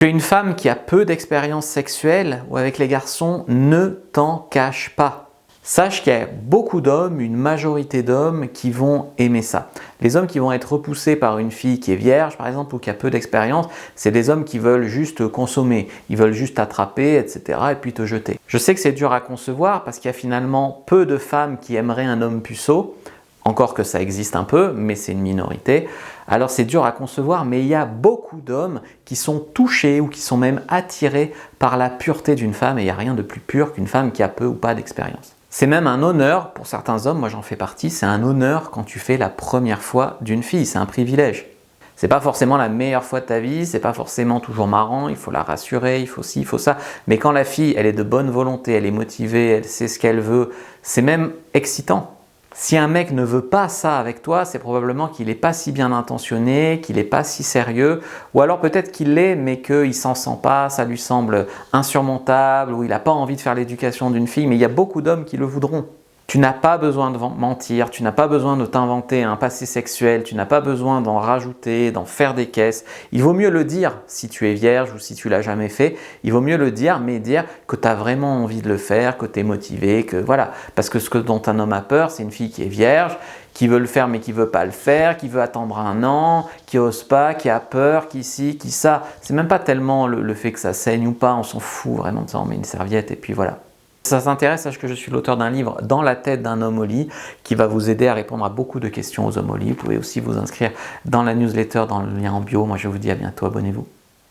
Tu es une femme qui a peu d'expérience sexuelle ou avec les garçons, ne t'en cache pas. Sache qu'il y a beaucoup d'hommes, une majorité d'hommes qui vont aimer ça. Les hommes qui vont être repoussés par une fille qui est vierge, par exemple, ou qui a peu d'expérience, c'est des hommes qui veulent juste consommer, ils veulent juste t'attraper, etc. et puis te jeter. Je sais que c'est dur à concevoir parce qu'il y a finalement peu de femmes qui aimeraient un homme puceau, encore que ça existe un peu, mais c'est une minorité. Alors c'est dur à concevoir, mais il y a beaucoup d'hommes qui sont touchés ou qui sont même attirés par la pureté d'une femme, et il n'y a rien de plus pur qu'une femme qui a peu ou pas d'expérience. C'est même un honneur pour certains hommes, moi j'en fais partie, c'est un honneur quand tu fais la première fois d'une fille, c'est un privilège. C'est pas forcément la meilleure fois de ta vie, c'est pas forcément toujours marrant, il faut la rassurer, il faut ci, il faut ça. Mais quand la fille, elle est de bonne volonté, elle est motivée, elle sait ce qu'elle veut, c'est même excitant. Si un mec ne veut pas ça avec toi, c'est probablement qu'il n'est pas si bien intentionné, qu'il n'est pas si sérieux, ou alors peut-être qu'il l'est, mais qu'il ne s'en sent pas, ça lui semble insurmontable, ou il n'a pas envie de faire l'éducation d'une fille, mais il y a beaucoup d'hommes qui le voudront. Tu n'as pas besoin de mentir, tu n'as pas besoin de t'inventer un passé sexuel, tu n'as pas besoin d'en rajouter, d'en faire des caisses. Il vaut mieux le dire si tu es vierge ou si tu l'as jamais fait. Il vaut mieux le dire, mais dire que tu as vraiment envie de le faire, que tu es motivé, que voilà. Parce que ce dont un homme a peur, c'est une fille qui est vierge, qui veut le faire mais qui veut pas le faire, qui veut attendre un an, qui ose pas, qui a peur, qui ci, qui ça. C'est même pas tellement le fait que ça saigne ou pas, on s'en fout vraiment de ça, on met une serviette et puis voilà. Si ça s'intéresse, sache que je suis l'auteur d'un livre Dans la tête d'un homme au lit qui va vous aider à répondre à beaucoup de questions aux hommes au lit. Vous pouvez aussi vous inscrire dans la newsletter, dans le lien en bio. Moi je vous dis à bientôt, abonnez-vous.